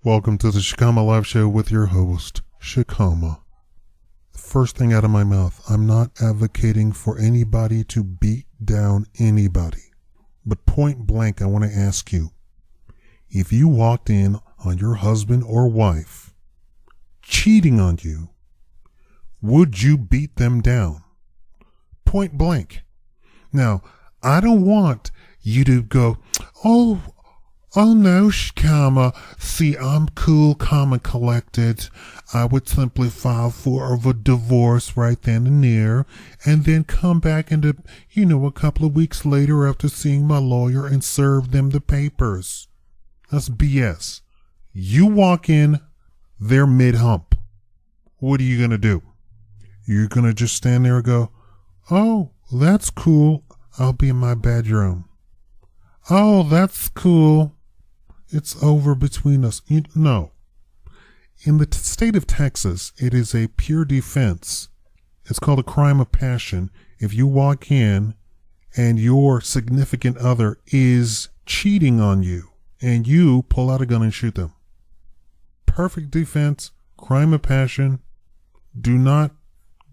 Welcome to the Shakaama Live Show with your host, Shakaama. First thing out of my mouth, I'm not advocating for anybody to beat down anybody. But point blank, I want to ask you, if you walked in on your husband or wife cheating on you, would you beat them down? Point blank. Now, I don't want you to go, oh no, Shakaama. See, I'm cool, calm, and collected. I would simply file for a divorce right then and there, and then come back into, a couple of weeks later after seeing my lawyer and serve them the papers. That's BS. You walk in, they're mid-hump. What are you going to do? You're going to just stand there and go, oh, that's cool. I'll be in my bedroom. Oh, that's cool. It's over between us. No. In the state of Texas, it is a pure defense. It's called a crime of passion. If you walk in and your significant other is cheating on you and you pull out a gun and shoot them. Perfect defense, crime of passion. Do not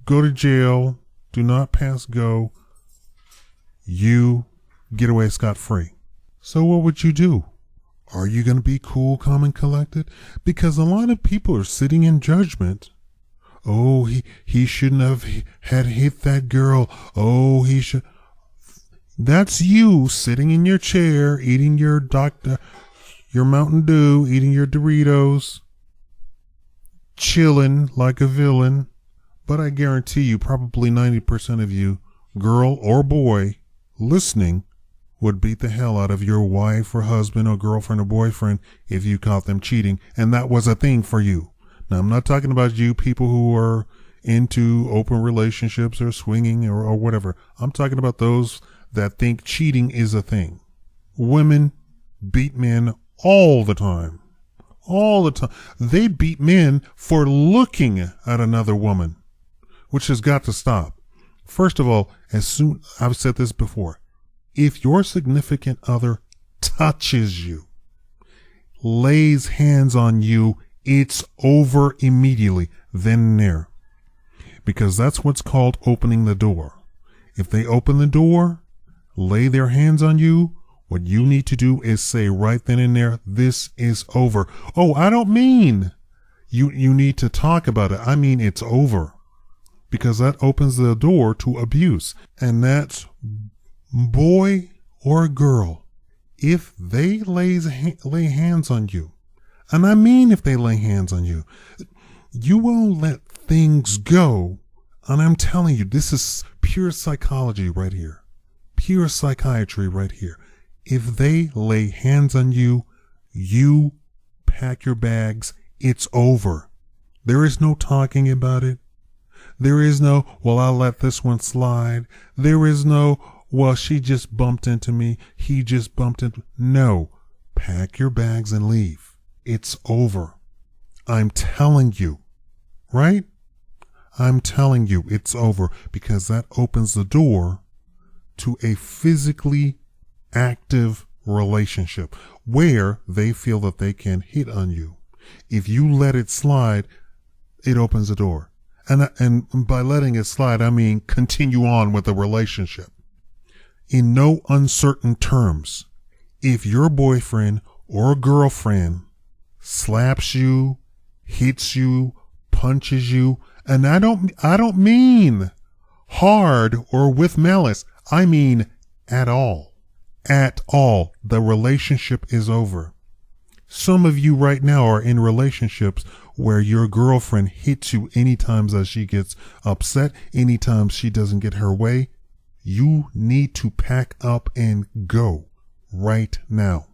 go to jail. Do not pass go. You get away scot-free. So what would you do? Are you going to be cool, calm, and collected? Because a lot of people are sitting in judgment. Oh, he shouldn't have had hit that girl. Oh, he should. That's you sitting in your chair, eating your Mountain Dew, eating your Doritos, chilling like a villain. But I guarantee you, probably 90% of you, girl or boy, listening, would beat the hell out of your wife or husband or girlfriend or boyfriend if you caught them cheating, and that was a thing for you. Now, I'm not talking about you people who are into open relationships or swinging or whatever. I'm talking about those that think cheating is a thing. Women beat men all the time. All the time. They beat men for looking at another woman, which has got to stop. First of all, I've said this before, if your significant other touches you, lays hands on you, it's over immediately, then and there. Because that's what's called opening the door. If they open the door, lay their hands on you, what you need to do is say right then and there, this is over. Oh, I don't mean you need to talk about it. I mean it's over. Because that opens the door to abuse. And that's boy or girl, if they lay hands on you, and I mean if they lay hands on you, you won't let things go. And I'm telling you, this is pure psychology right here. Pure psychiatry right here. If they lay hands on you, you pack your bags. It's over. There is no talking about it. There is no, well, I'll let this one slide. There is no, well, she just bumped into me. He just bumped into me. No. Pack your bags and leave. It's over. I'm telling you. Right? I'm telling you it's over because that opens the door to a physically active relationship where they feel that they can hit on you. If you let it slide, it opens the door. And by letting it slide, I mean continue on with the relationship. In no uncertain terms, if your boyfriend or girlfriend slaps you, hits you, punches you, and I don't mean hard or with malice, I mean at all. At all. The relationship is over. Some of you right now are in relationships where your girlfriend hits you anytime that she gets upset, anytime she doesn't get her way. You need to pack up and go right now,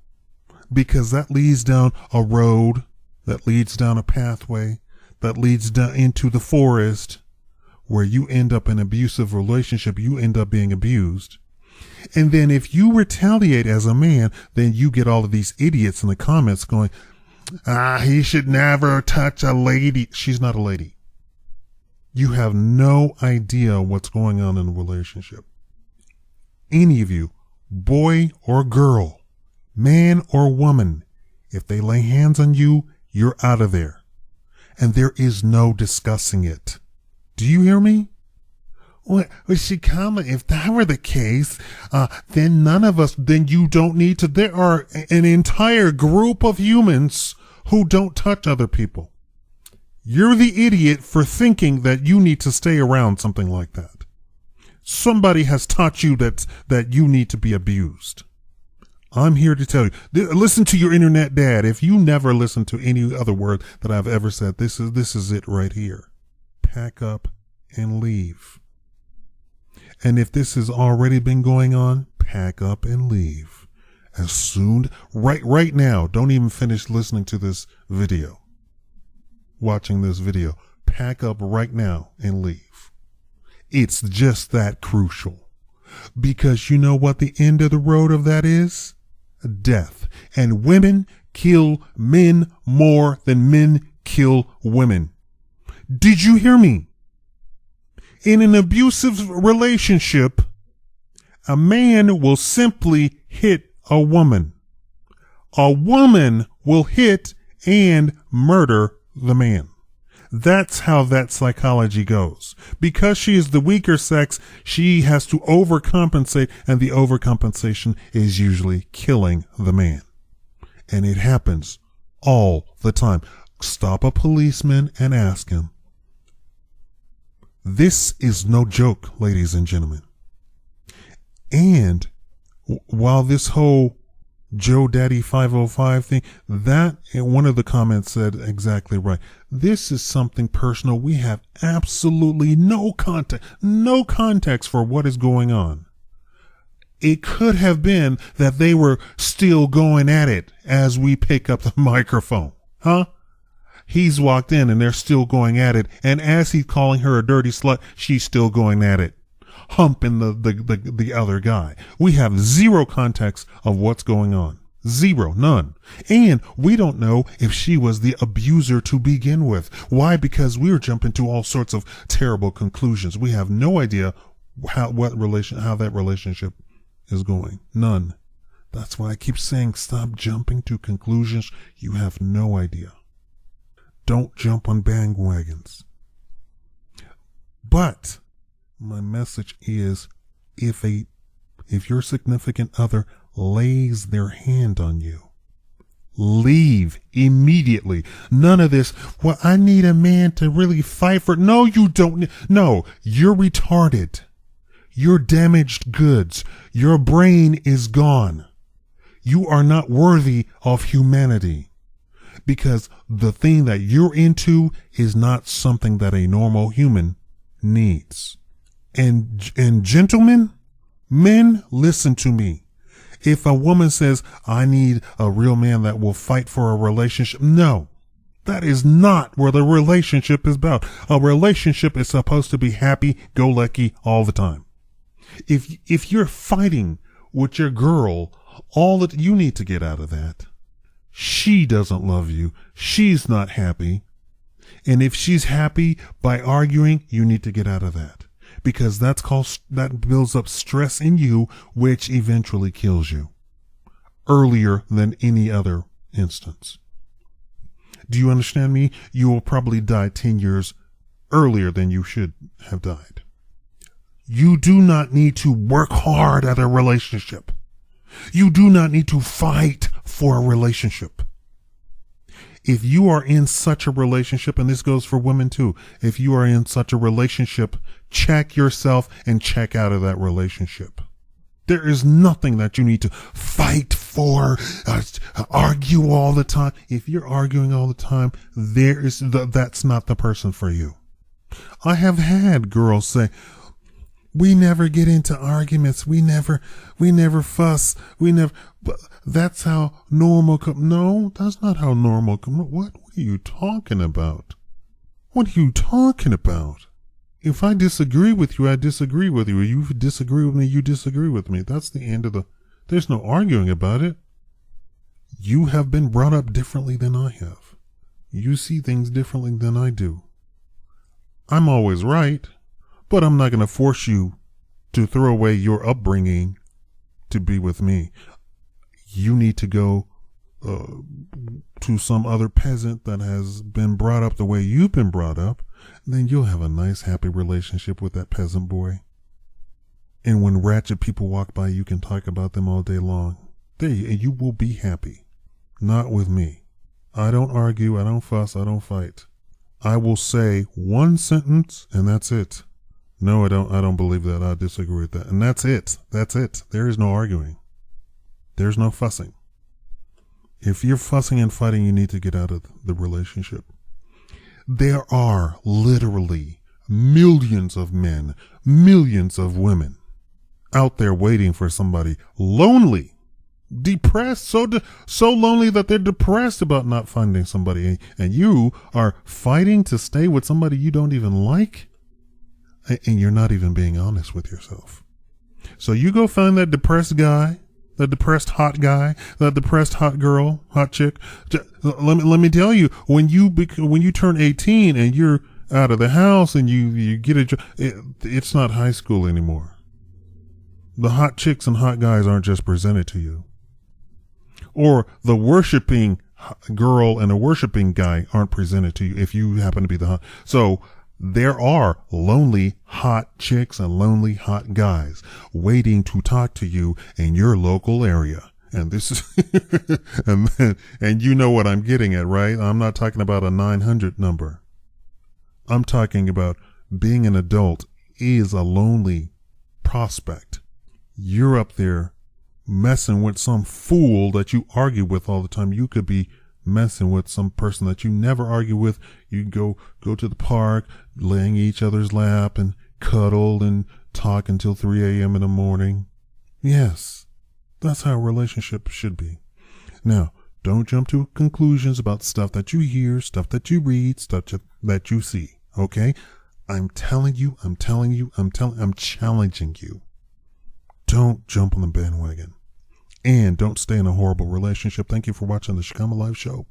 because that leads down a road, that leads down a pathway, that leads down into the forest where you end up in an abusive relationship. You end up being abused. And then if you retaliate as a man, then you get all of these idiots in the comments going, he should never touch a lady. She's not a lady. You have no idea what's going on in a relationship. Any of you, boy or girl, man or woman, if they lay hands on you, you're out of there. And there is no discussing it. Do you hear me? Well, Shakaama, if that were the case, then none of us, then you don't need to. There are an entire group of humans who don't touch other people. You're the idiot for thinking that you need to stay around something like that. Somebody has taught you that you need to be abused. I'm here to tell you, listen to your internet dad. If you never listen to any other word that I've ever said, this is it right here. Pack up and leave. And if this has already been going on, pack up and leave. As soon, right now, don't even finish listening to this video. Watching this video. Pack up right now and leave. It's just that crucial. Because you know what the end of the road of that is? Death. And women kill men more than men kill women. Did you hear me? In an abusive relationship, a man will simply hit a woman. A woman will hit and murder the man. That's how that psychology goes. Because she is the weaker sex, she has to overcompensate, and the overcompensation is usually killing the man. And it happens all the time. Stop a policeman and ask him. This is no joke, ladies and gentlemen. And while this whole Joe Daddy 505 thing, that one of the comments said exactly right. This is something personal. We have absolutely no context for what is going on. It could have been that they were still going at it as we pick up the microphone. Huh? He's walked in and they're still going at it. And as he's calling her a dirty slut, she's still going at it, humping the other guy. We have zero context of what's going on. Zero, none. And we don't know if she was the abuser to begin with. Why? Because we're jumping to all sorts of terrible conclusions. We have no idea how that relationship is going. None. That's why I keep saying stop jumping to conclusions. You have no idea. Don't jump on bandwagons. But my message is, if your significant other lays their hand on you, leave immediately. None of this, well, I need a man to really fight for. No, you don't. No, you're retarded. You're damaged goods. Your brain is gone. You are not worthy of humanity. Because the thing that you're into is not something that a normal human needs. And gentlemen, men, listen to me. If a woman says, I need a real man that will fight for a relationship, no, that is not where the relationship is about. A relationship is supposed to be happy-go-lucky all the time. If you're fighting with your girl, you need to get out of that. She doesn't love you. She's not happy. And if she's happy by arguing, you need to get out of that. Because that builds up stress in you, which eventually kills you earlier than any other instance. Do you understand me? You will probably die 10 years earlier than you should have died. You do not need to work hard at a relationship. You do not need to fight for a relationship. If you are in such a relationship, and this goes for women too, if you are in such a relationship, check yourself and check out of that relationship. There is nothing that you need to fight for, argue all the time. If you're arguing all the time, that's not the person for you. I have had girls say, we never get into arguments. We never fuss. That's how normal no, that's not how normal What are you talking about? What are you talking about? If I disagree with you, I disagree with you. You disagree with me, you disagree with me. That's the end of there's no arguing about it. You have been brought up differently than I have. You see things differently than I do. I'm always right. But I'm not going to force you to throw away your upbringing to be with me. You need to go to some other peasant that has been brought up the way you've been brought up, then you'll have a nice, happy relationship with that peasant boy. And when ratchet people walk by, you can talk about them all day long. And you will be happy. Not with me. I don't argue, I don't fuss, I don't fight. I will say one sentence and that's it. No, I don't believe that. I disagree with that. And that's it. That's it. There is no arguing. There's no fussing. If you're fussing and fighting, you need to get out of the relationship. There are literally millions of men, millions of women out there waiting for somebody, lonely, depressed, so lonely that they're depressed about not finding somebody, and you are fighting to stay with somebody you don't even like, and you're not even being honest with yourself. So you go find that depressed guy, that depressed hot guy, that depressed hot girl, hot chick. Let me tell you, when you turn 18 and you're out of the house and you get a job, it's not high school anymore. The hot chicks and hot guys aren't just presented to you. Or the worshiping girl and the worshiping guy aren't presented to you if you happen to be the hot. So there are lonely hot chicks and lonely hot guys waiting to talk to you in your local area. And this is, and you know what I'm getting at, right? I'm not talking about a 900 number. I'm talking about being an adult is a lonely prospect. You're up there messing with some fool that you argue with all the time. You could be messing with some person that you never argue with. You go to the park, laying each other's lap and cuddle and talk until 3 a.m. in the morning. Yes, that's how a relationship should be. Now, don't jump to conclusions about stuff that you hear, stuff that you read, stuff that you see. Okay? I'm challenging you. Don't jump on the bandwagon. And don't stay in a horrible relationship. Thank you for watching the Shakaama Live Show.